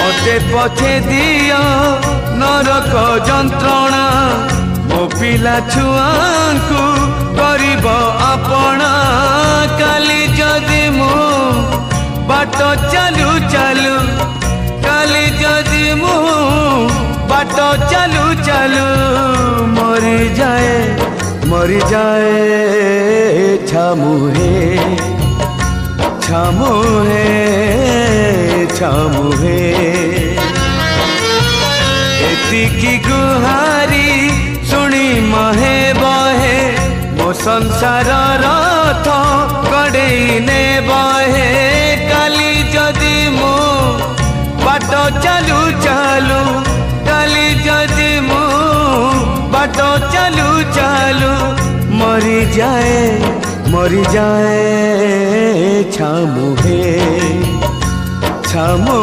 मते पछे दियो नरक जंत्रणा मो पिला छुआंकु करिब आपणा काली जदि मु बाट चालू चालू काली जदि मु बाट चालू चालू मरी जाए छामुहे छामुहे छामुहे एतिकी गुहारी सुनी महे बहे मो संसार रथ कड़े ने बहे काली जदि मो बाट चालू चालू काली जदि मो बाट चालू चालू मरी जाए छामुहे छामु।